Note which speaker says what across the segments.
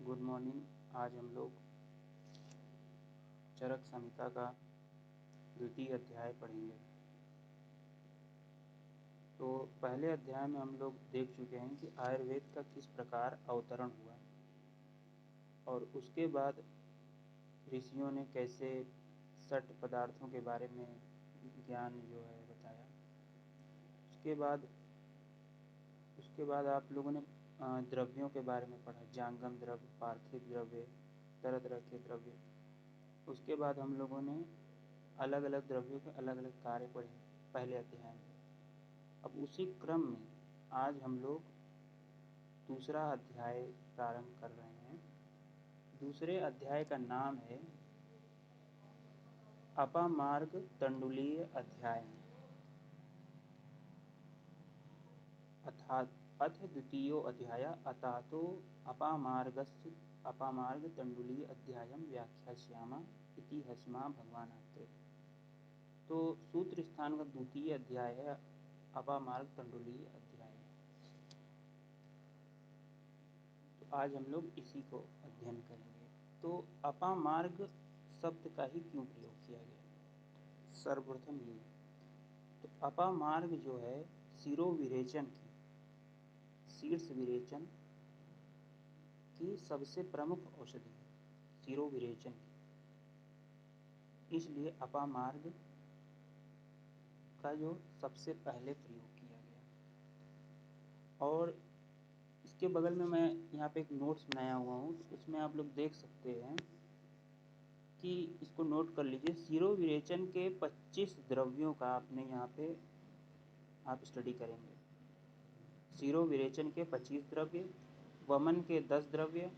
Speaker 1: Good morning. आज हम लोग चरक संहिता का द्वितीय अध्याय पढ़ेंगे। तो पहले अध्याय में हम लोग देख चुके हैं कि आयुर्वेद का किस प्रकार अवतरण हुआ और उसके बाद ऋषियों ने कैसे सठ पदार्थों के बारे में ज्ञान जो है बताया। उसके बाद आप लोगों ने द्रव्यों के बारे में पढ़ा, जांगम द्रव्य, पार्थिव द्रव्य, तरह तरह के द्रव्य। उसके बाद हम लोगों ने अलग अलग द्रव्यों के अलग अलग कार्य पढ़े पहले अध्याय में। अब उसी क्रम में आज हम लोग दूसरा अध्याय प्रारंभ कर रहे हैं। दूसरे अध्याय का नाम है अपामार्ग तंडुलीय अध्याय। अथ द्वितीयो अध्याय अतातो अपामार्ग तंडुलीय अध्यायं व्याख्यास्यामः इति हस्मा भगवानात्रे। तो सूत्र स्थान का द्वितीय अध्याय है अपामार्ग तंडुलीय अध्याय। तो आज हम लोग इसी को अध्ययन करेंगे। तो अपामार्ग शब्द का ही क्यों प्रयोग किया गया, सर्वप्रथम ये। तो अपामार्ग जो है शिरोविरेचन की, शीर्ष विरेचन की सबसे प्रमुख औषधि है, शिरोविरेचन की। इसलिए अपामार्ग का जो सबसे पहले प्रयोग किया गया। और इसके बगल में मैं यहाँ पे एक नोट्स बनाया हुआ हूँ, उसमें आप लोग देख सकते हैं कि इसको नोट कर लीजिए। शिरोविरेचन के 25 द्रव्यों का आपने यहाँ पे आप स्टडी करेंगे। शिरोविरेचन के 25 द्रव्य, वमन के 10 द्रव्य,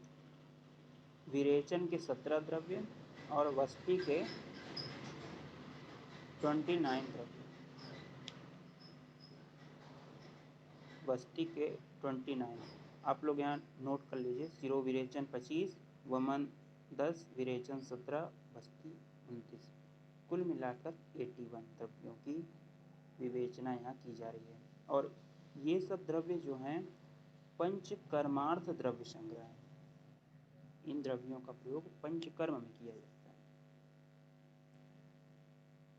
Speaker 1: विरेचन के 17 द्रव्य और वस्ति के 29 द्रव्य। वस्ति के 29 आप लोग यहाँ नोट कर लीजिए। शिरोविरेचन 25, वमन 10, विरेचन 17, वस्ति 29, कुल मिलाकर 81 द्रव्यों की विवेचना यहाँ की जा रही है। और ये सब द्रव्य जो हैं पंचकर्मार्थ द्रव्य संग्रह है। इन द्रव्यों का प्रयोग पंचकर्म में किया जाता है।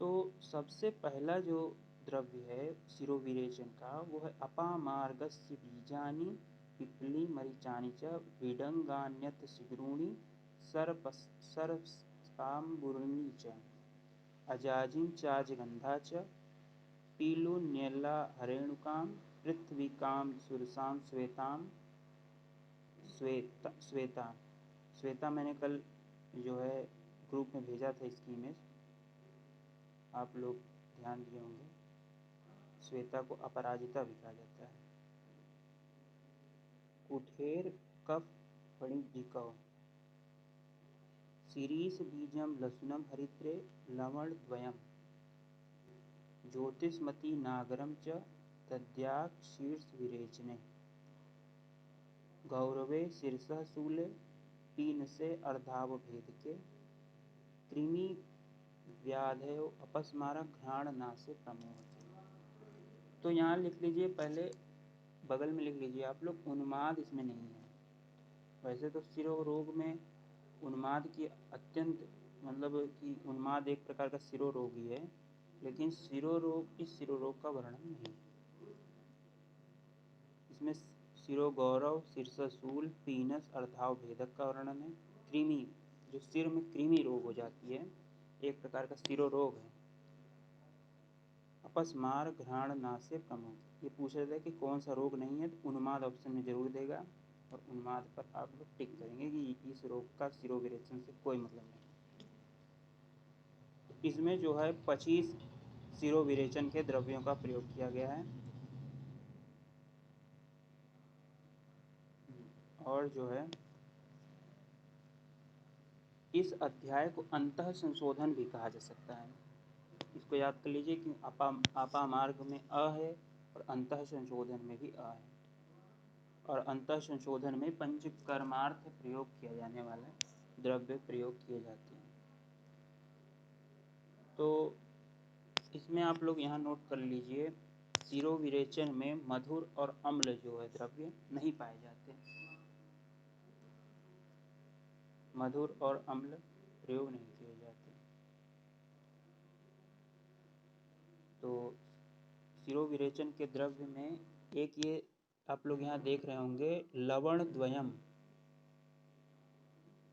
Speaker 1: तो सबसे पहला जो द्रव्य है शिरोविरेचन का वो है अपामार्गस्य बीजानि पिप्पली मरीचानि च विडंगान्यत शिग्रूणि सरसाम्बुर्णी च अजाजिं चाजगंधा च पीलुन्येला हरेणुकां पृथ्वीकां सुरसां श्वेता मैंने कल जो है ग्रुप में भेजा था इसकी इमेज, आप लोग ध्यान दिए होंगे। श्वेता को अपराजिता भी कहा जाता है। कुठेर कफ फणिजिकौ शिरीष बीजम लसुनम हरिद्रे लवण द्वयम ज्योतिषमती नागरम च तद्याक शीर्ष विरेचने गौरवे शीर्षः शूले पीन से अर्धाव भेद के कृमि व्याधयो अपस्मारक घ्राण नासे प्रमोह। तो यहाँ लिख लीजिए, पहले बगल में लिख लीजिए आप लोग, उन्माद इसमें नहीं है। वैसे तो शिरोरोग में उन्माद की अत्यंत कि उन्माद एक प्रकार का शिरोरोग ही है, लेकिन इस शिरोरोग का वर्णन नहीं। इसमें शिरोगौरव, शीर्षशूल, पीनस, अर्धाव भेदक का वर्णन है। कृमि, जो सिर में कृमि रोग हो जाती है, एक प्रकार का शिरोरोग है। अपस्मार घ्राण नासे प्रमुख, ये पूछ रहे थे कि कौन सा रोग नहीं है, तो उन्माद ऑप्शन में जरूर देगा और उन्माद पर आप लोग टिक करेंगे कि इस रोग का शिरोविरेचन से कोई मतलब नहीं। तो इसमें जो है 25 शिरोविरेचन के द्रव्यों का प्रयोग किया गया है। और जो है इस अध्याय को अंतः संशोधन भी कहा जा सकता है। इसको याद कर लीजिए कि अपामार्ग में अ है और अंतः संशोधन में भी अ है। और अंतः संशोधन में पंचकर्मार्थ प्रयोग किया जाने वाला द्रव्य प्रयोग किए जाते हैं। तो इसमें आप लोग यहाँ नोट कर लीजिए, शिरोविरेचन में मधुर और अम्ल जो है द्रव्य नहीं पाए जाते। मधुर और अम्ल प्रयोग नहीं किए जाते। तो शिरोविरेचन के द्रव्य में एक ये आप लोग यहाँ देख रहे होंगे लवण द्वयम,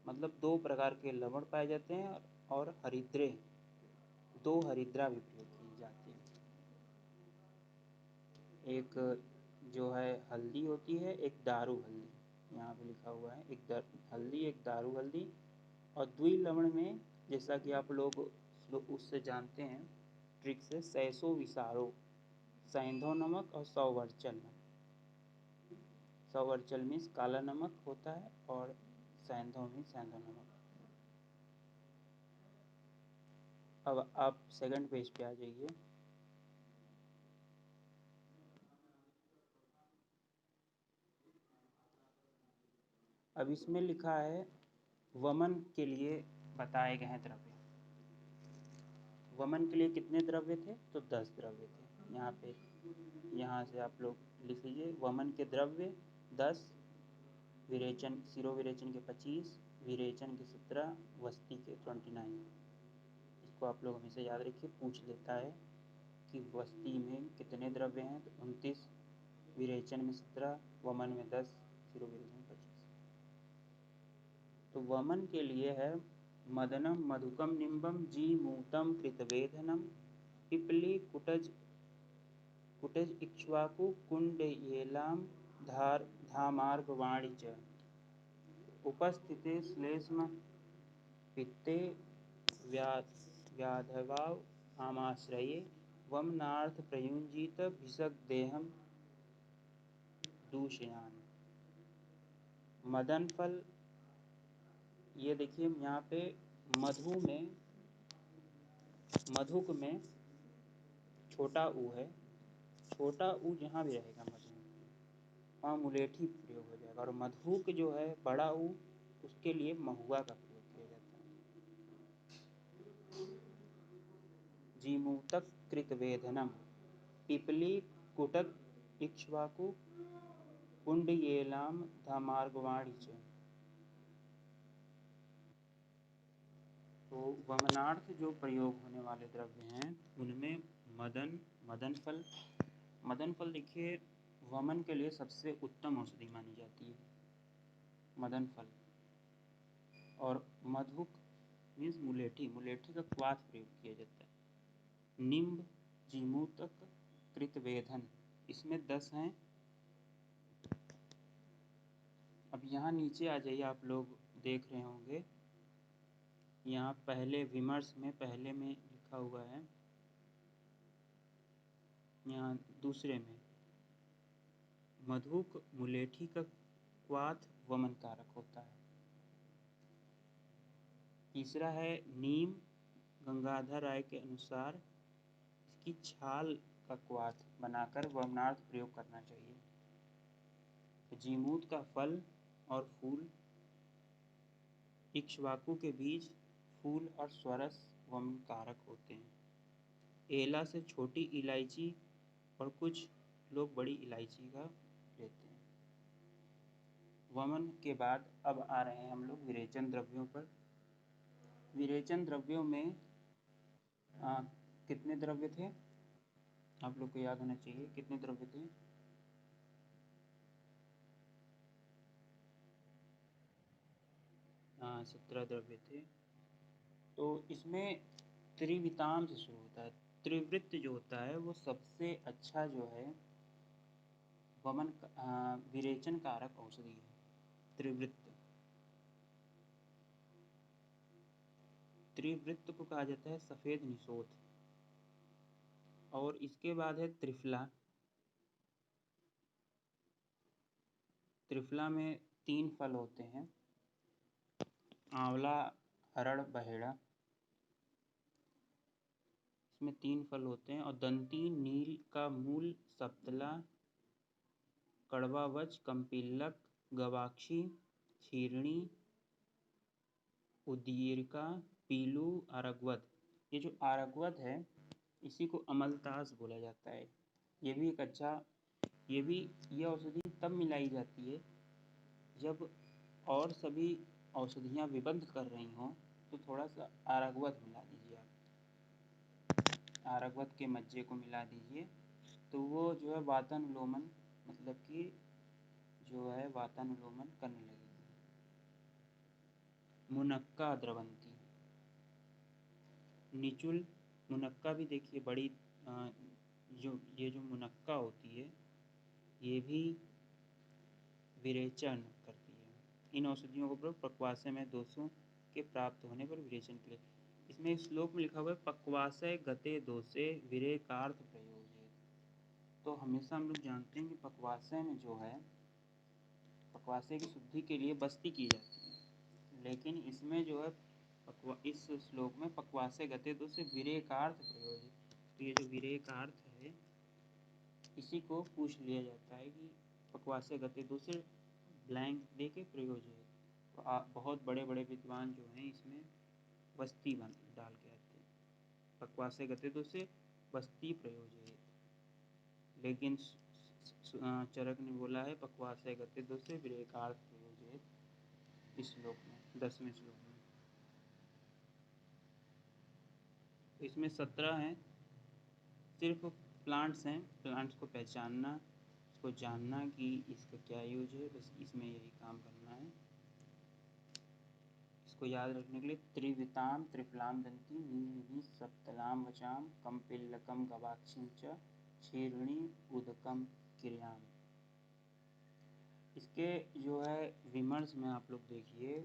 Speaker 1: मतलब 2 प्रकार के लवण पाए जाते हैं और हरिद्रे, 2 हरिद्रा भी प्रयोग की जाती है। एक जो है हल्दी होती है, एक दारू हल्दी, यहाँ पे लिखा हुआ है एक हल्दी एक दारू हल्दी। और द्विलवण में जैसा कि आप लोग उससे जानते हैं ट्रिक से, सैसो विसारो, सैंधव नमक और सौवर्चल नमक। सौवर्चल मीन्स काला नमक होता है और सैंधव मीन्स सैंधव नमक। अब आप सेकंड पेज पे आ जाइए। अब इसमें लिखा है वमन के लिए बताए गए हैं द्रव्य। वमन के लिए कितने द्रव्य थे? तो 10 द्रव्य थे। यहाँ पे यहाँ से आप लोग लिख लीजिए, वमन के द्रव्य 10, विरेचन शिरोविरेचन के 25, विरेचन के 17, वस्ती के 29। इसको आप लोग हमेशा याद रखिए, पूछ लेता है कि वस्ती में कितने द्रव्य हैं, तो 29, विरेचन में 17, वमन में 10, शिरोविरेचन में 25। तो वमन के लिए है मदनम मधुकम निम्बम जीमूतम कृतवेधनम पिपली कुटज इक्ष्वाकु कुंडयेलाम धामार्गवाणी च उपस्थिते श्लेष्म पित्ते व्याधवाव आमाश्रये वमनार्थ प्रयुंजित भिषक देहम दूषयान। मदन फल, ये देखिए यहाँ पे मधुक में छोटा ऊ है, छोटा ऊ जहाँ भी रहेगा मधु वहाँ मुलेठी प्रयोग हो जाएगा। और मधुक जो है बड़ा ऊ, उसके लिए महुआ का प्रयोग किया जाता है। जीमूतक कृतवेधनम पिपली कुटक इक्ष्वाकु कुंडयेलाम धामार्गवाणी च। तो वमनार्थ जो प्रयोग होने वाले द्रव्य हैं उनमें मदन फल देखिए वमन के लिए सबसे उत्तम औषधि मानी जाती है, मदन फल। और मधुक मीन्स मुलेठी का क्वाथ प्रयोग किया जाता है। निम्ब, जीमूतक, कृतवेधन, इसमें 10 हैं। अब यहाँ नीचे आ जाइए, आप लोग देख रहे होंगे यहाँ पहले विमर्श में पहले में लिखा हुआ है, यहाँ दूसरे में मधुक मुलेठी का क्वाथ वमन कारक होता है। तीसरा है नीम, गंगाधर राय के अनुसार इसकी छाल का क्वाथ बनाकर वमनार्थ प्रयोग करना चाहिए। तो जीमूत का फल और फूल, इक्ष्वाकु के बीज, फूल और स्वरस वमन कारक होते हैं। एला से छोटी इलायची और कुछ लोग बड़ी इलायची का लेते हैं। वमन के बाद अब आ रहे हैं हम लोग विरेचन द्रव्यों पर। विरेचन द्रव्यों में कितने द्रव्य थे? आप लोग को याद होना चाहिए कितने द्रव्य थे? हाँ, 17 द्रव्य थे। तो इसमें त्रिविताम से शुरू होता है। त्रिवृत्त जो होता है वो सबसे अच्छा जो है वमन विरेचन कारक औषधि है, त्रिवृत्त। त्रिवृत्त को कहा जाता है सफ़ेद निशोथ। और इसके बाद है त्रिफला। त्रिफला में 3 फल होते हैं, आंवला, हरड़, बहेड़ा। इसमें 3 फल होते हैं। और दंती, नील का मूल, सप्तला, कड़वावच, कम्पिल्लक, गवाक्षी, क्षीरणी, उदीरिका, पीलू, आरगवद। ये जो आरगवद है इसी को अमलतास बोला जाता है। ये भी एक अच्छा, ये औषधि तब मिलाई जाती है जब और सभी औषधियाँ विबंध कर रही हों तो थोड़ा सा आरगवत मिला दीजिए आप, आरगवत के मज्जे को मिला दीजिए, तो वो जो है वातानुलोमन मतलब कि जो है वातानुलोमन करने लगेगी। मुनक्का द्रवंती, निचुल मुनक्का भी देखिए बड़ी जो मुनक्का होती है ये भी विरेचन करती है। इन औषधियों का प्रयोग पक्वाशय में दोषों के प्राप्त होने पर विरेचन के लिए। इसमें इस श्लोक में लिखा हुआ है पक्वाशय गते दोषे विरेकार्थ प्रयोज्य। तो हमेशा हम लोग जानते हैं कि पक्वाशय में जो है पक्वाशय की शुद्धि के लिए बस्ती की जाती है, लेकिन इसमें जो है इस श्लोक में पक्वाशय गते दोषे विरेकार्थ प्रयोज्य। तो ये जो विरेकार्थ है इसी को पूछ लिया जाता है कि पक्वाशय गते दोषे ब्लैंक दे के प्रयोज्य है। तो बहुत बड़े बड़े विद्वान जो हैं इसमें बस्ती डाल के आते हैं, पक्वाशय गते दोषे बस्ती प्रयोज्य है, लेकिन चरक ने बोला है पक्वाशय गते दोषे विरेकार्थ प्रयोज्य है इस श्लोक में, 10वें श्लोक में। तो इसमें 17 हैं, सिर्फ प्लांट्स हैं, प्लांट्स को पहचानना, उसको जानना कि इसका क्या यूज है, बस इसमें यही काम करना है। इसको याद रखने के लिए त्रिविताम त्रिफलाम दंती नीलि सप्तलाम वचाम कंपिल्लकम गवाक्षिं च क्षीरणी उदकम क्रियाम। इसके जो है विमर्श में आप लोग देखिए,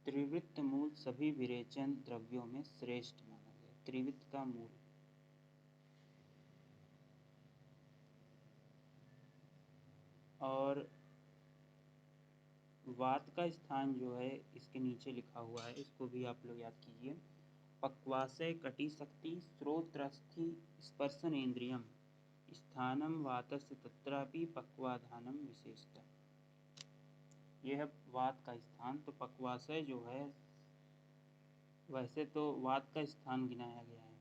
Speaker 1: त्रिवृत्त मूल सभी विरेचन द्रव्यों में श्रेष्ठ माना गया। त्रिवृत्त का मूल, और वात का स्थान जो है इसके नीचे लिखा हुआ है, इसको भी आप लोग याद कीजिए। पक्वाशय कटी शक्ति श्रोत्रस्थि स्पर्शनेन्द्रियम स्थानम वातस्य तत्रापि पक्वाधानम विशेषता। यह है वात का स्थान। तो पक्वाशय जो है वैसे तो वात का स्थान गिनाया गया है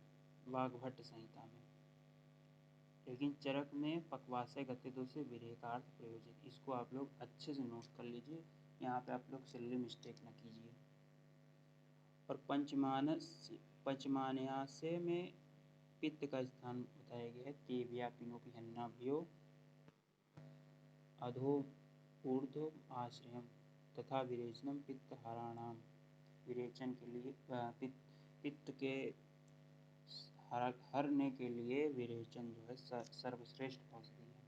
Speaker 1: वाग्भट संहिता में, लेकिन चरक में पक्वाशय गते दोषे विरेकार्थ प्रयोजित। इसको आप लोग अच्छे से नोट कर लीजिए, यहाँ पे आप लोग सिल्ली मिस्टेक ना कीजिए। और पंचमान्यास्य में पित्त का स्थान बताया गया है, तेव्या पिनोपिहन्नाभ्यो अधो ऊर्ध्व आश्रयम तथा विरेचनम पित्त हराणाम। विरेचन के लिए पित्त के हरने के लिए विरेचन जो है सर्वश्रेष्ठ औषधि है।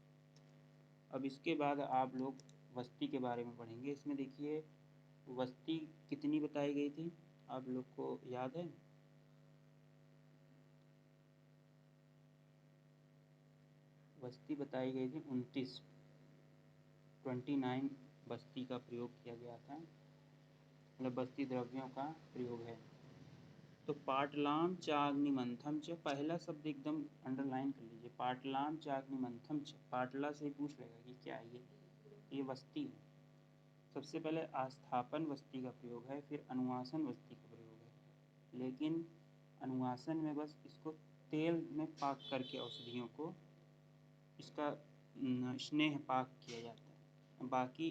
Speaker 1: अब इसके बाद आप लोग वस्ती के बारे में पढ़ेंगे। इसमें देखिए वस्ती कितनी बताई गई थी, आप लोग को याद है? वस्ती बताई गई थी 29 बस्ती का प्रयोग किया गया था, मतलब बस्ती द्रव्यों का प्रयोग है। तो पाटलाम चाग्निमंथम च, पहला शब्द एकदम अंडरलाइन कर लीजिए, पाटलाम चाग्निमंथम च। पाटला से पूछ लेगा कि क्या है ये वस्ती है। सबसे पहले आस्थापन वस्ती का प्रयोग है, फिर अनुवासन वस्ती का प्रयोग है, लेकिन अनुवासन में बस इसको तेल में पाक करके औषधियों को इसका स्नेह पाक किया जाता है। बाकी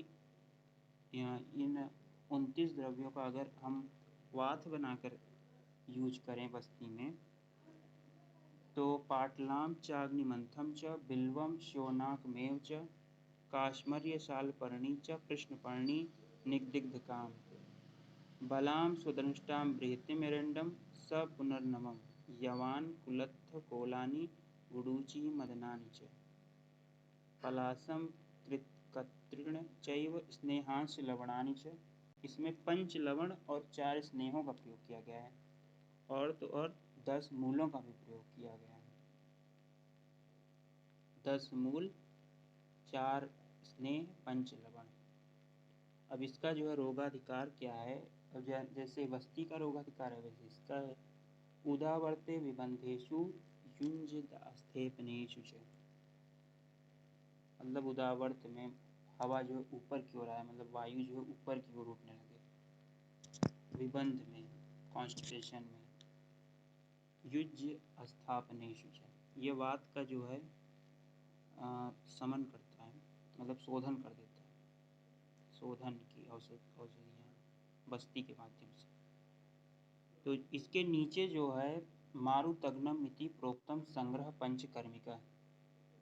Speaker 1: इन 29 द्रव्यों का अगर हम वात बनाकर यूज करें वस्ती में, तो पाटलाम चाग्निमंथम च बिल्वम श्योनाकमेव च काश्मर्य शालपर्णी च कृष्णपर्णी निग्दिग्धकाम बलाम सुदृष्टाम बृहतिमिरंडम स पुनर्नमम यवान कुलत्थ कोलानि गुडूची मदनानि च पलासम कृतकत्रीण चैव स्नेहांश लवणानि च। इसमें 5 लवण और 4 स्नेहों का प्रयोग किया गया है, और 10 मूलों का भी प्रयोग किया गया है। 10 मूल, 4 स्नेह, 5 लवण। अब इसका जो है रोगाधिकार क्या है? अब जैसे वस्ती का रोगाधिकार है वैसे इसका है उदावर्ते विबंधेषु युञ्जिदास्थेपनेषु च। मतलब उदावर्त में हवा जो है ऊपर की ओर आए, मतलब वायु जो है ऊपर की ओर उठने लगे। विबंध में कॉन्स्टिपेशन में, युज्य स्थापनेषु च, ये वात का जो है समन करता है, मतलब शोधन कर देता है, शोधन की औषधियाँ। बस्ती के माध्यम से। तो इसके नीचे जो है मारुतग्नम इति प्रोक्तम संग्रह पंचकर्मिका,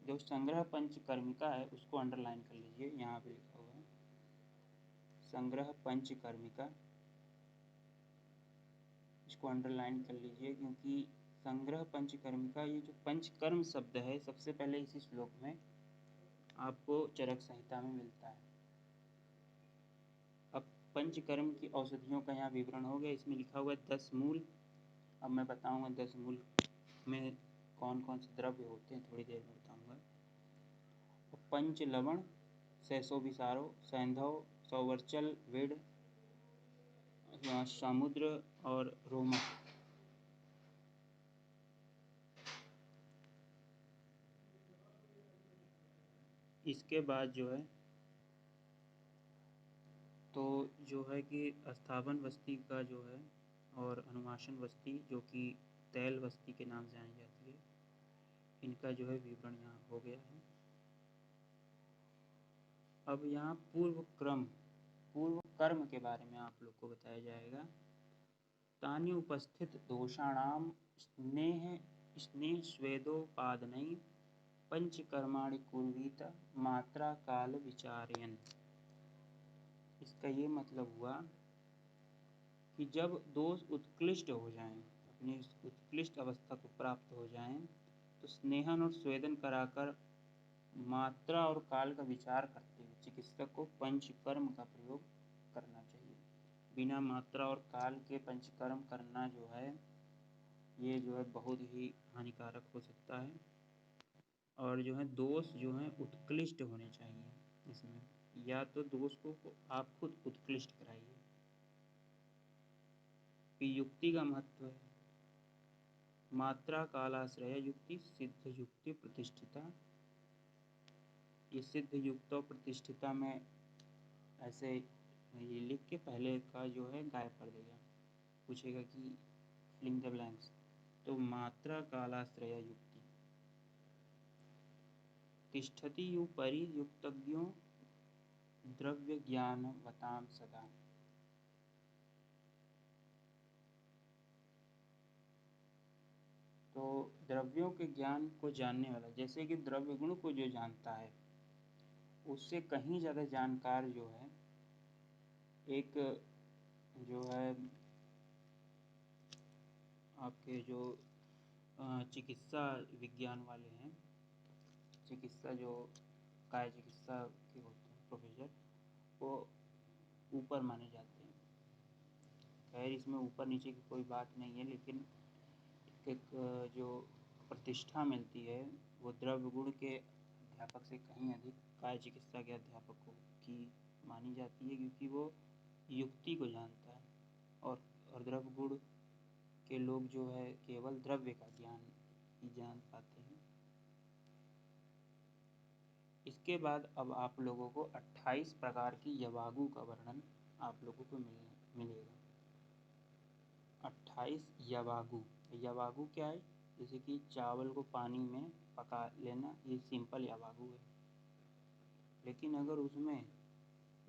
Speaker 1: जो संग्रह पंचकर्मिका है उसको अंडरलाइन कर लीजिए, यहाँ पे लिखा हुआ है संग्रह पंचकर्मिका, इसको अंडरलाइन कर लीजिए क्योंकि संग्रह पंचकर्मिका, ये जो पंचकर्म शब्द है सबसे पहले इसी श्लोक में आपको चरक संहिता में मिलता है। अब पंचकर्म की औषधियों का यहाँ विवरण हो गया। इसमें लिखा हुआ है 10 मूल। अब मैं बताऊंगा 10 मूल में कौन कौन से द्रव्य होते हैं, थोड़ी देर में बताऊंगा। पंच लवण, सैसो विसारो, सैंधव, सौवर्चल, वेड, समुद्र और रोमक। इसके बाद जो है तो जो है कि स्थावन वस्ती का जो है और अनुमाशन वस्ती जो कि तैल वस्ती के नाम से जानी जाती है, इनका जो है विवरण यहाँ हो गया है। अब यहाँ पूर्व कर्म के बारे में आप लोग को बताया जाएगा। तानि उपस्थित दोषाणाम स्नेह स्वेदोपादनैः पंचकर्माणि कुर्वीत मात्रा काल विचारयन्। इसका ये मतलब हुआ कि जब दोष उत्कृष्ट हो जाएं, अपनी उत्कृष्ट अवस्था को प्राप्त हो जाएं, तो स्नेहन और स्वेदन कराकर मात्रा और काल का विचार करते हुए चिकित्सक को पंचकर्म का प्रयोग करना चाहिए। बिना मात्रा और काल के पंचकर्म करना जो है ये जो है बहुत ही हानिकारक हो सकता है। और जो है दोष जो है उत्कृष्ट होने चाहिए इसमें, या तो दोष को आप खुद उत्कृष्ट कराइए। युक्ति का महत्व है। मात्रा कालाश्रय युक्ति, सिद्ध युक्ति, प्रतिष्ठिता। ये सिद्ध युक्त और प्रतिष्ठिता में ऐसे ये लिख के पहले का जो है गायब कर देगा, पूछेगा कि फिलिंग द ब्लैंक्स। तो मात्रा कालाश्रय युक्ति। तिष्ठति उपरि युक्तज्ञो द्रव्य ज्ञान वताम सदा। तो द्रव्यों के ज्ञान को जानने वाला, जैसे कि द्रव्य गुण को जो जानता है उससे कहीं ज़्यादा जानकार जो है एक जो है आपके जो चिकित्सा विज्ञान वाले हैं, चिकित्सा जो काय चिकित्सा के होते हैं प्रोफेसर, वो ऊपर माने जाते हैं। खैर इसमें ऊपर नीचे की कोई बात नहीं है, लेकिन एक जो प्रतिष्ठा मिलती है वो द्रव्य गुण के अध्यापक से कहीं अधिक काय चिकित्सा के अध्यापकों की मानी जाती है, क्योंकि वो युक्ति को जानता है और द्रव्य गुण के लोग जो है केवल द्रव्य का ज्ञान ही जान पाते हैं। इसके बाद अब आप लोगों को 28 प्रकार की यवागु का वर्णन आप लोगों को मिलेगा। 28 यवागु। यवागु क्या है? जैसे कि चावल को पानी में पका लेना, ये सिंपल यवागु है। लेकिन अगर उसमें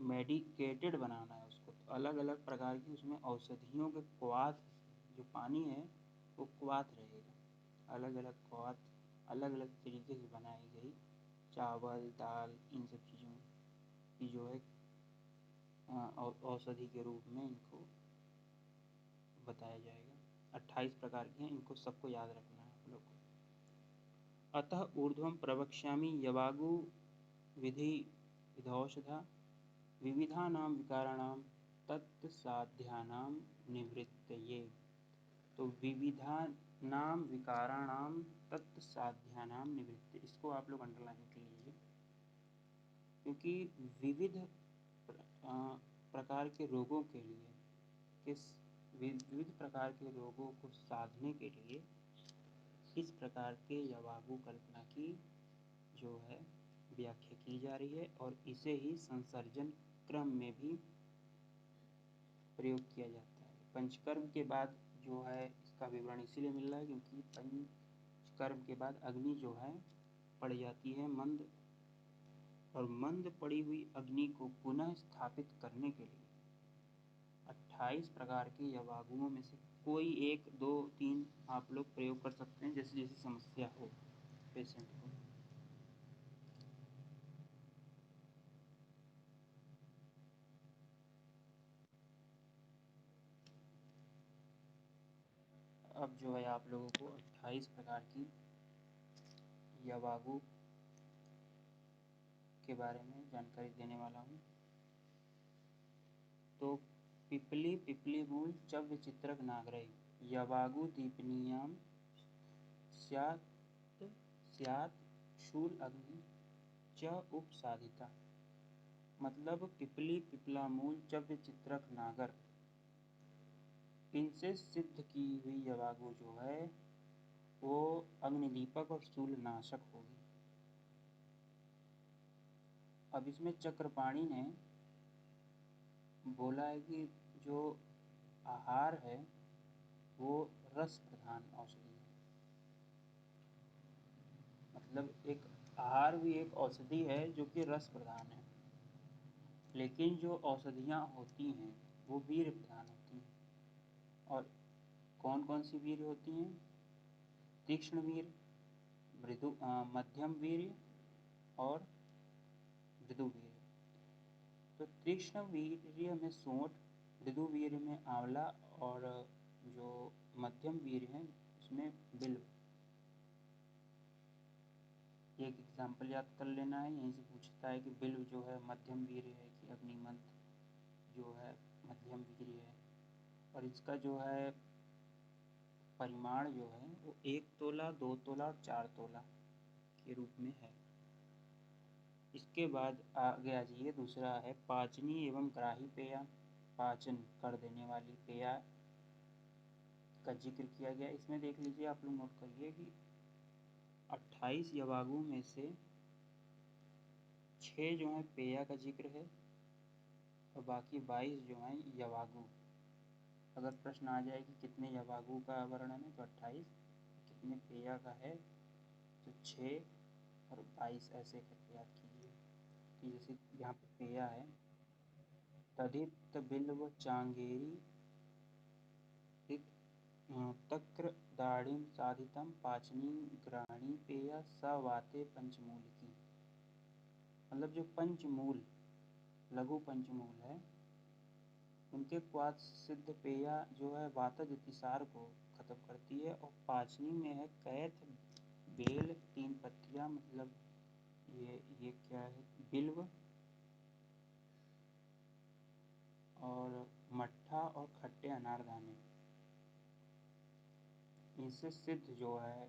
Speaker 1: मेडिकेटेड बनाना है उसको, तो अलग अलग प्रकार की उसमें औषधियों के क्वाथ, जो पानी है वो क्वाथ रहेगा। अलग अलग क्वाथ अलग अलग तरीके से बनाई गई चावल दाल इन सब चीज़ों की जो है औषधि के रूप में इनको बताया जाएगा। 28 प्रकार के हैं, इनको सबको याद रखना है आप लोग को। अतः ऊर्ध्वं प्रवक्ष्यामि यवागु विधि विधौषधा विविधानां विकाराणां तत्साध्यानां निवृत्तये। तो विविधानां विकाराणां तत्साध्यानां निवृत्ति, इसको आप लोग अंडरलाइन कर लीजिए, क्योंकि विविध प्रकार के रोगों के लिए, विविध प्रकार के रोगों को साधने के लिए इस प्रकार के यवागु कल्पना की जो है व्याख्या की जा रही है, और इसे ही संसर्जन क्रम में भी प्रयोग किया जाता है। पंचकर्म के बाद जो है इसका विवरण इसीलिए मिल रहा है क्योंकि पंचकर्म के बाद अग्नि जो है पड़ जाती है मंद, और मंद पड़ी हुई अग्नि को पुनः स्थापित करने के लिए 28 प्रकार के यवागुओं में से कोई 1, 2, 3 आप लोग प्रयोग कर सकते हैं जैसे जैसी समस्या हो पेशेंट को। अब जो है आप लोगों को 28 प्रकार की यवागु के बारे में जानकारी देने वाला हूँ। तो पिपली पिपलीमूल चव्य चित्रक नागरई यवागु दीपनीयम स्यात् स्यात् शूल अग्नि च उपसाधिता। मतलब पिपली पिपलामूल चव्य चित्रक नागर, इनसे सिद्ध की हुई यवागु जो है वो अग्निदीपक और शूल नाशक होगी। अब इसमें चक्रपाणी ने बोला है कि जो आहार है वो रस प्रधान औषधि है। मतलब एक आहार भी एक औषधि है जो कि रस प्रधान है, लेकिन जो औषधियाँ होती हैं वो वीर प्रधान होती हैं। और कौन कौन सी वीर होती हैं? तीक्ष्ण वीर, मृदु मध्यम वीर और मृदु वीर। तो तीक्ष्ण वीर्य में सोंठ, मृदु वीर्य में आंवला और जो मध्यम वीर्य है उसमें बिल्व। एक एग्जाम्पल याद कर लेना है, यहीं से पूछता है कि बिल्व जो है मध्यम वीर्य है कि अग्निमंथ जो है मध्यम वीर्य है। और इसका जो है परिमाण जो है वो 1 तोला, 2 तोला और 4 तोला के रूप में है। इसके बाद आगे आ जाइए, दूसरा है पाचनी एवं ग्राही पेया। पाचन कर देने वाली पेया का जिक्र किया गया। इसमें देख लीजिए, आप लोग नोट करिए कि 28 यवागु में से 6 जो है पेया का जिक्र है और बाकी 22 जो हैं यवागु। अगर प्रश्न आ जाए कि कितने यवागु का वर्णन है तो 28, कितने पेया का है तो 6 और 22 ऐसे करके याद कीजिए। कि जैसे यहाँ पे पेया है, तदित बिल्व चांगेरी तक्र दाढ़िम साधितम पाचनी ग्राणी पेया सवाते पंचमूलिकी। मतलब जो पंचमूल लघु पंचमूल है उनके क्वाथ सिद्ध पेया जो है वातज अतिसार को खत्म करती है। और पाचनी में है कैथ, बेल, 3 पत्तियाँ, मतलब ये क्या है, बिल्व और मट्ठा और खट्टे अनारदाने। इनसे सिद्ध जो है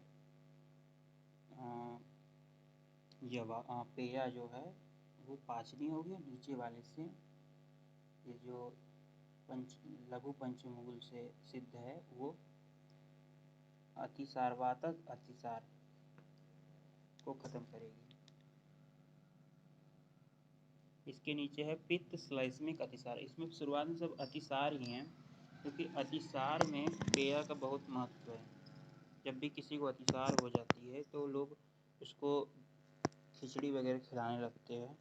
Speaker 1: पेया जो है वो पाचनी होगी। नीचे वाले से ये जो लघु पंचमूल से सिद्ध है वो अतिसार, वातज अतिसार को खत्म करेगी। इसके नीचे है पित्त श्लैष्मिक अतिसार। इसमें शुरुआत में सब अतिसार ही हैं, क्योंकि अतिसार में पेया का बहुत महत्व है। जब भी किसी को अतिसार हो जाती है तो लोग उसको खिचड़ी वगैरह खिलाने लगते हैं।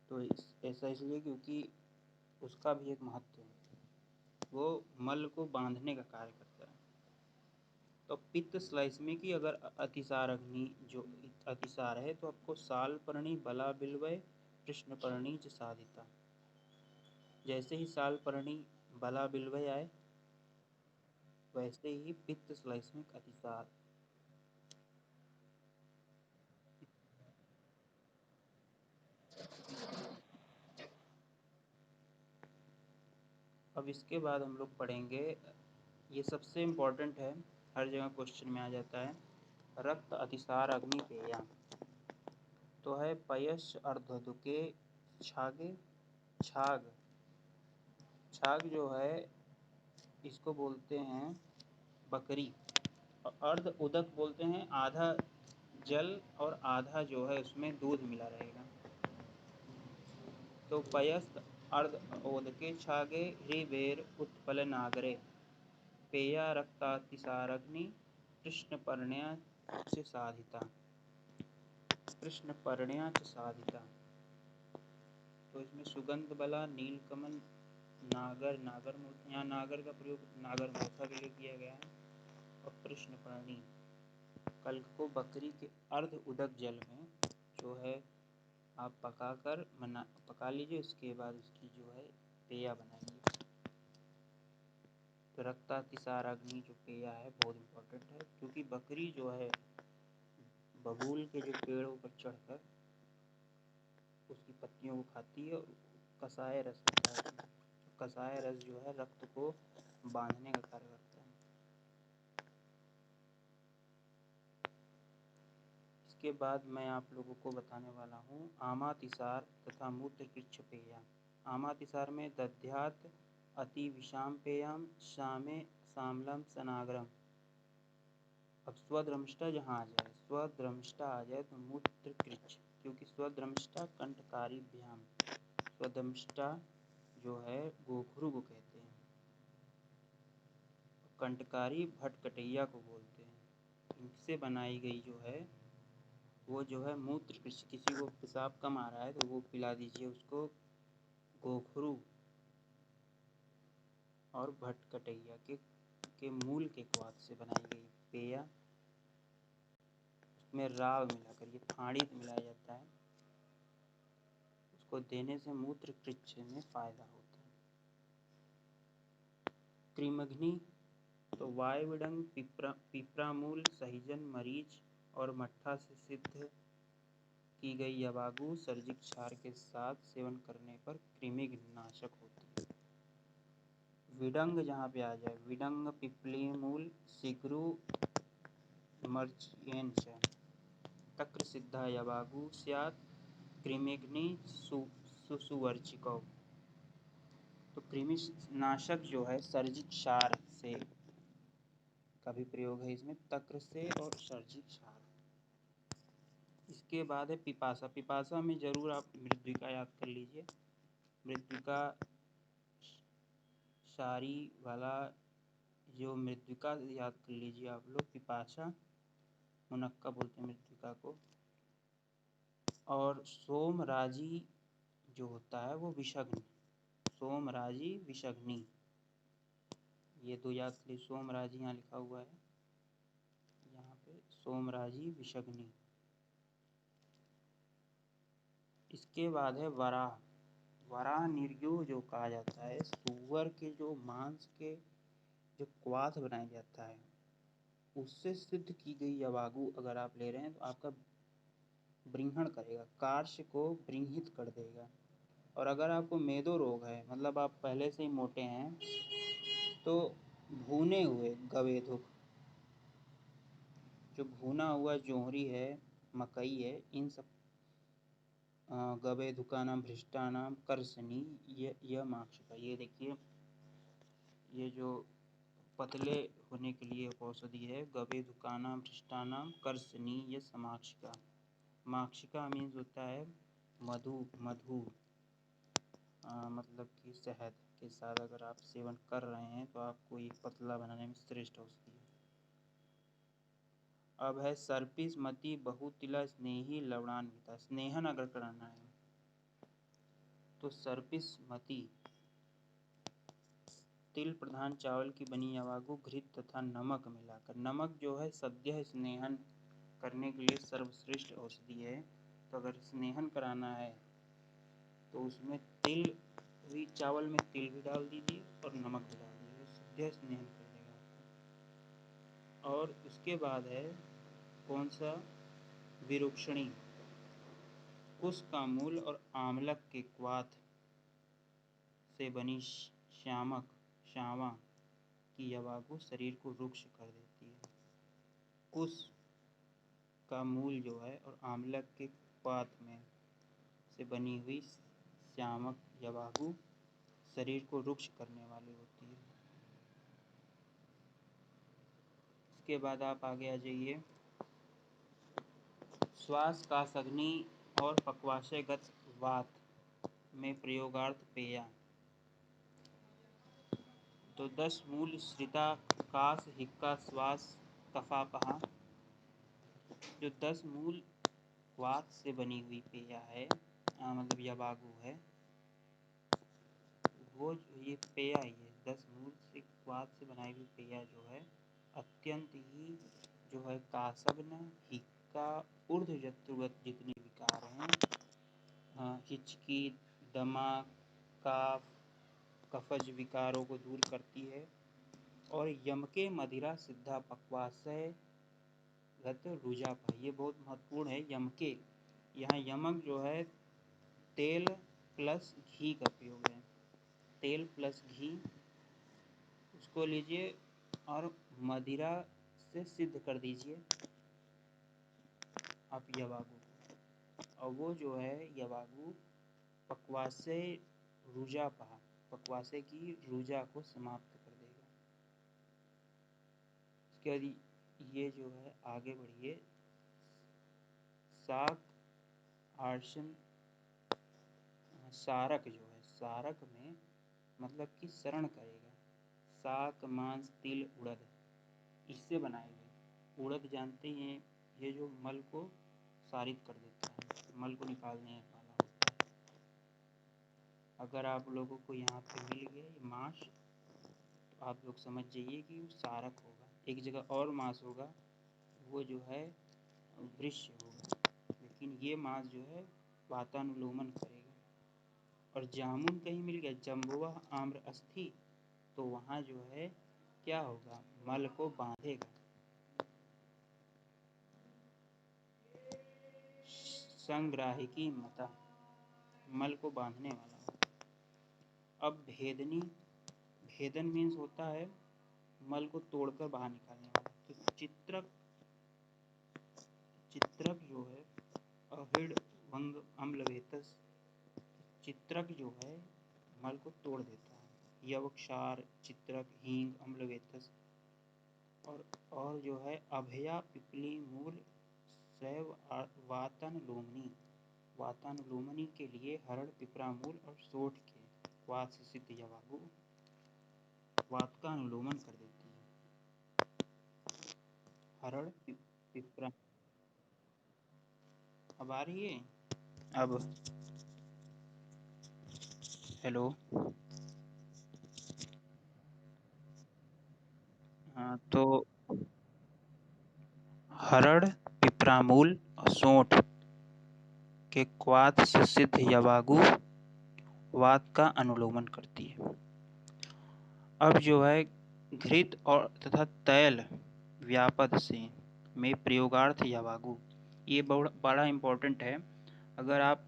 Speaker 1: तो ऐसा इसलिए क्योंकि उसका भी एक महत्व है, वो मल को बांधने का कार्य करता है। तो पित्त श्लैष्मिक की अगर अतिसार अग्नि जो अतिसार है तो आपको सालपर्णी बला बिल्वय कृष्णपर्णी च साधिता। जैसे ही सालपर्णी बला बिल्वय आए वैसे ही पित्त श्लैष्मिक अतिसार। अब इसके बाद हम लोग पढ़ेंगे, ये सबसे इम्पोर्टेंट है, हर जगह क्वेश्चन में आ जाता है, रक्त अतिसार अग्नि पेया। तो है पयश अर्धधुके छागे। छाग, छाग जो है इसको बोलते हैं बकरी। और अर्ध उदक बोलते हैं आधा जल और आधा जो है उसमें दूध मिला रहेगा। तो पयस्त अर्ध ओदके छागे ऋवेर उत्पल नागरे पेया रक्तातिसारग्नि कृष्णपर्ण्या च साधिता। कृष्णपर्ण्या च साधिता। तो इसमें सुगंध बला, नीलकमल, नागर, यहाँ नागर का प्रयोग नागर मोथा के लिए किया गया है। और कृष्णपर्णी, कल्क को बकरी के अर्ध उदक जल में जो है आप पका लीजिए, उसके बाद उसकी जो है पेया बनाइए। तो रक्तातिसार अग्नि जो पेया है बहुत इम्पोर्टेंट है, क्योंकि बकरी जो है बबूल के जो पेड़ों पर चढ़कर उसकी पत्तियों को खाती है, और कसाय रस होता है। कसाय रस जो है रक्त को बांधने का कार्य करता है। इसके बाद मैं आप लोगों को बताने वाला हूँ आमातिसार तथा मूत्र कृच्छ पेया। आमातिसार में दध्यात् अति विषाम पेयम शामे सामलम सनाग्रम। अब स्वद्रमष्टा जहाँ आ जाए, स्वद्रमष्टा आ जाए तो मूत्र कृच्छ, क्योंकि स्वद्रमष्टा कंठकारी भ्याम, स्वद्रमष्टा जो है गोखरू को कहते हैं, कंठकारी भटकटैया को बोलते हैं। इनसे बनाई गई जो है वो जो है मूत्र कृच्छ, किसी को पेशाब कम आ रहा है तो वो पिला दीजिए उसको गोखरू और भटकटैया के मूल के क्वाथ से बनाई गई पेया। उसमें राव मिलाकर, ये फाड़ित मिलाया जाता है, उसको देने से मूत्र कृच्छ में फायदा होता है। कृमघ्नि, तो वायविडंग, पिपरामूल, सहिजन, मरीच और मट्ठा से सिद्ध की गई यवागु सर्जिक क्षार के साथ सेवन करने पर कृमिघ्न नाशक होती है। विडंग जहाँ पे आ जाए, विडंग, पिपली मूल, सिगरू, मर्चियंच, तक्र सिद्धा यवागु स्यात् कृमिघ्नि सुसुवर्चिकौ। तो कृमि नाशक जो है सर्जिक क्षार से का भी प्रयोग है इसमें, तक्र से और सर्जिक क्षार। इसके बाद है पिपासा। पिपासा में जरूर आप मृद्विका याद कर लीजिए, मृद्विका शारी वाला जो मृद्विका याद कर लीजिए आप लोग। पिपासा मुनक्का बोलते हैं मृद्विका को। और सोमराजी जो होता है वो विषग्नि, सोमराजी विषग्नि, ये दो याद कर लीजिए। सोमराजी यहाँ लिखा हुआ है, यहाँ पे सोमराजी विषग्नि। इसके बाद है वराह। वराह निर्यो जो कहा जाता है, सुअर के जो मांस के जो क्वाथ बनाया जाता है उससे सिद्ध की गई यवागु अगर आप ले रहे हैं तो आपका बृंहण करेगा, कार्श को बृंहित कर देगा। और अगर आपको मेदो रोग है, मतलब आप पहले से ही मोटे हैं, तो भुने हुए गवेधुक, जो भुना हुआ जोहरी है, मकई है, इन सब गवेधुकानाम भ्रष्टानाम कर्षणी यह माक्षिका। ये देखिए, ये जो पतले होने के लिए औषधि है, गवेधुकानाम भ्रष्टानाम कर्षणी यह समाक्षिका। माक्षिका मीन्स होता है मधु, मतलब कि शहद के साथ अगर आप सेवन कर रहे हैं तो आपको ये पतला बनाने में श्रेष्ठ औषधि है। अब है सर्पिस मति बहुतिला स्नेही लवणान्विता। स्नेहन अगर कराना है तो सर्पिस मति, तिल प्रधान चावल की बनी यवागु घृत तथा नमक मिलाकर, नमक जो है सद्य स्नेहन करने के लिए सर्वश्रेष्ठ औषधि है। तो अगर स्नेहन कराना है तो उसमें तिल भी, चावल में तिल भी डाल दीजिए और नमक भी डाल दीजिए, सद्य स्नेहन कर देगा आपको। और उसके बाद है कौन सा, विरुक्षणी, कुश का मूल और आमलक के क्वाथ से बनी श्यावा की यवागु शरीर को रुक्ष कर देती है। कुश का मूल जो है और आमलक के क्वाथ में से बनी हुई श्यामक यवागु शरीर को रुक्ष करने वाली होती है। इसके बाद आप आगे आ जाइए, श्वास का सग्नि और पक्वाशयगत वात में प्रयोगार्थ पेया। तो 10 मूल श्रिता कास हिक्का श्वास कफापहा, जो 10 मूल वात से बनी हुई पेया है, मतलब यवागु है, वो ये पेय ही है, 10 मूल से क्वाथ से बनाई हुई पेय जो है अत्यंत ही जो है कासग्न हिक्का ऊर्ध्वजत्रुवत जितने विकार हैं, हिचकी, दमा, काफ, कफज विकारों को दूर करती है। और यमके मदिरा सिद्धा पक्वासय गत रुजापा, ये बहुत महत्वपूर्ण है। यमके, यहाँ यमक जो है तेल प्लस घी का प्रयोग है। तेल प्लस घी उसको लीजिए और मदिरा से सिद्ध कर दीजिए आप यवागु, और वो जो है यवागु पक्वासे रुजापा, पक्वासे की रुजा को समाप्त कर देगा। इसके बाद ये जो है आगे बढ़िए, साक आर्शन सारक जो है, सारक में मतलब कि शरण करेगा। साक मांस तिल उड़द इससे बनाए गए। उड़द जानते हैं ये जो मल को सारित कर देता है, मल को निकालने वाला होता है। अगर आप लोगों को यहाँ पे मिल गया ये मांस तो आप लोग समझ जाइए कि सारक होगा। एक जगह और मांस होगा वो जो है वृक्ष होगा, लेकिन ये मांस जो है वातानुलोमन करेगा। और जामुन कहीं मिल गया जम्बुआ आम्र अस्थि, तो वहाँ जो है क्या होगा, मल को बांधेगा। संग्राहिकी मता, मल को बांधने वाला होगा। अब भेदनी, भेदन मीन्स होता है मल को तोड़कर बाहर निकालने वाला। तो चित्रक, चित्रक जो है अहिड़ वंग अम्लवेतस, चित्रक जो है मल को तोड़ देता है। यवक्षार, चित्रक, हींग, अम्लवेतस और जो है अभया, पिपली, मूल, शैव, वातानुलोमनी, वातानुलोमनी के लिए हरड़, पिपरा मूल और सोठ के वात से सिद्ध यवागु वात का अनुलोमन कर देती है। हरड़ पिपरा, अब आ रही है अब, हेलो, हाँ तो हरड़, पिपरामूल और सोंठ के क्वाथ से सिद्ध यवागु वात का अनुलोमन करती है। अब जो है घृत और तथा तैल व्यापद से में प्रयोगार्थ यवागु, ये बड़ा इम्पोर्टेंट है। अगर आप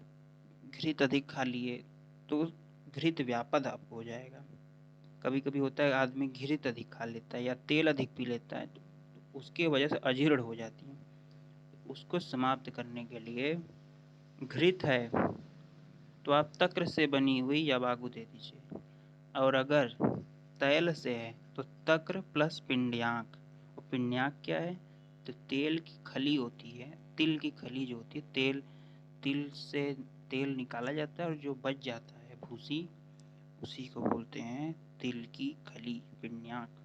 Speaker 1: घृत अधिक खा लिए तो घृत व्यापद आपको हो जाएगा। कभी कभी होता है आदमी घृत अधिक खा लेता है या तेल अधिक पी लेता है, तो उसके वजह से अजीर्ण हो जाती है। उसको समाप्त करने के लिए घृत है तो आप तक्र से बनी हुई यवागु दे दीजिए, और अगर तैल से है तो तक्र प्लस पिंड्याक। और पिंड्याक क्या है, तो तेल की खली होती है, तिल की खली जो होती है, तेल, तिल से तेल निकाला जाता है और जो बच जाता है भूसी, उसी को बोलते हैं तिल की खली, पिंड्याक।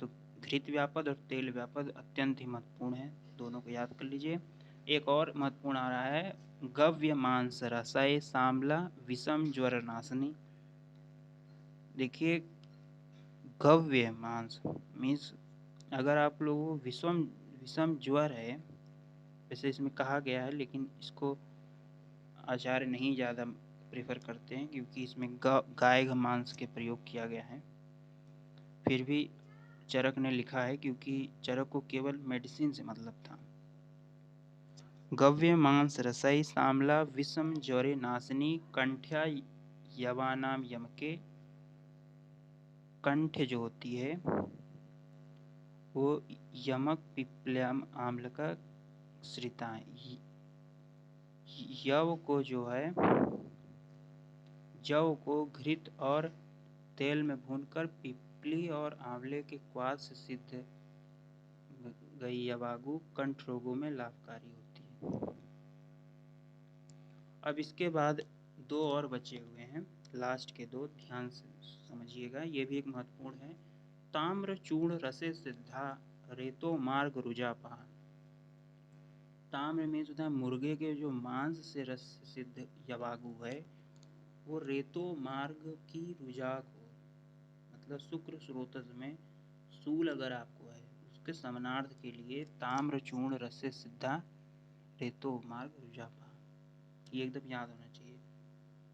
Speaker 1: तो घृत व्यापद और तेल व्यापद अत्यंत ही महत्वपूर्ण है, दोनों को याद कर लीजिए। एक और महत्वपूर्ण आ रहा है गव्य मांस रसाय सामला विषम ज्वर नाशनी। देखिए गव्य मांस मीन्स अगर आप लोगों को विषम विषम ज्वर है, वैसे इसमें कहा गया है लेकिन इसको आचार्य नहीं ज़्यादा प्रेफर करते हैं क्योंकि इसमें गाय मांस के प्रयोग किया गया है। फिर भी चरक ने लिखा है क्योंकि चरक को केवल मेडिसिन से मतलब था। गव्य मांस रसई सामला विषम ज्वरे नाशनी कंठ्या यवानाम यमके। कंठ जो होती है वो यमक पिप्लम आम्ल का श्रिता है। यव को जो है जव को घृत और तेल में भूनकर पिपली और आंवले के क्वाथ से सिद्ध गई यवागु कंठ रोगों में लाभकारी होती है। अब इसके बाद दो और बचे हुए हैं, लास्ट के दो, ध्यान से समझिएगा, ये भी एक महत्वपूर्ण है। ताम्र चूर्ण रसे सिद्धा रेतो मार्ग रुजापा। ताम्र में होता है मुर्गे के जो मांस से रस सिद्ध यवागु है वो रेतो मार्ग की रुजाक हो, मतलब शुक्र स्रोतज में सूल अगर आपको है उसके समानार्थ के लिए ताम्र चूर्ण रस्य सिद्धा रेतो मार्ग रुजापा, ये एकदम याद होना चाहिए।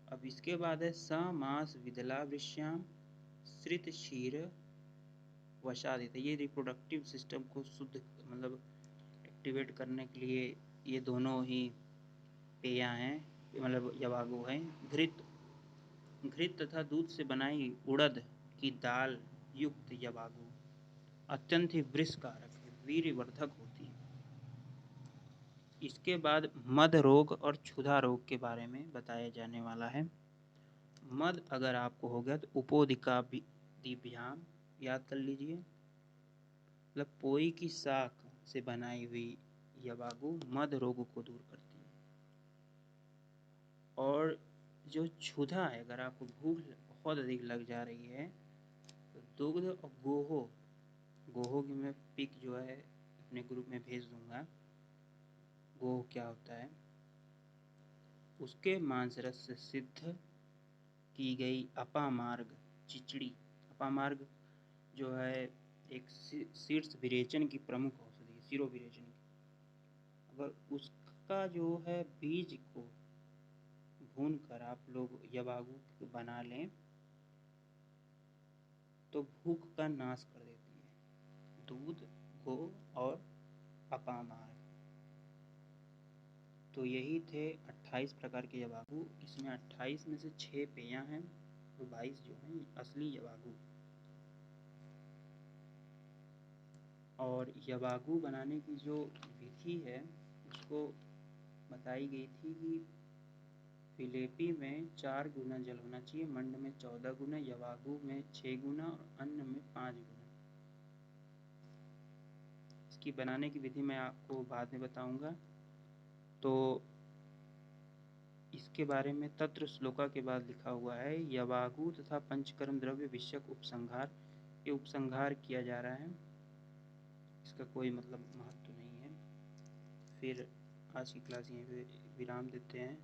Speaker 1: अब इसके बाद है स मास विदला वृश्याम श्रित क्षीर वशादित, ये रिप्रोडक्टिव सिस्टम को शुद्ध मतलब एक्टिवेट करने के लिए ये दोनों ही पेया हैं, मतलब यवागु हैं। घृत तथा दूध से बनाई उड़द की दाल युक्त यवागु अत्यंत ही वृषकारक है, वीर्यवर्धक होती है। इसके बाद मद रोग और क्षुधा रोग के बारे में बताया जाने वाला है। मद अगर आपको हो गया तो उपोदिका दिव्याम याद कर लीजिए, मतलब पोई की शाख से बनाई हुई यवागु मद रोग को दूर करती है। और जो क्षुधा है, अगर आपको भूख बहुत अधिक लग जा रही है तो दुग्ध और गोहो की मैं पिक जो है अपने ग्रुप में भेज दूंगा। गोह क्या होता है, उसके मांसरस से सिद्ध की गई अपामार्ग चिचड़ी, अपामार्ग जो है एक शीर्ष विरेचन की प्रमुख औषधि है, शिरोविरेचन की, अगर उसका जो है बीज को भून कर आप लोग यवागु बना लें तो भूख का नाश कर देती है। दूध, गो और अपामार्ग, तो यही थे 28 प्रकार के यवागु। इसमें 28 में से 6 पेया हैं और 22 जो हैं असली यवागु। और यवागु बनाने की जो विधि है उसको बताई गई थी कि फिलेपी में 4 गुना जल होना चाहिए, मंड में 14 गुना, यवागु में 6 गुना और अन्न में 5 गुना। इसकी बनाने की विधि मैं आपको बाद में बताऊंगा। तो इसके बारे में तत्र श्लोका के बाद लिखा हुआ है यवागु तथा पंचकर्म द्रव्य विषयक उपसंहार, ये उपसंहार किया जा रहा है, इसका कोई मतलब महत्व नहीं है। फिर आज की क्लास यहीं पे विराम देते हैं।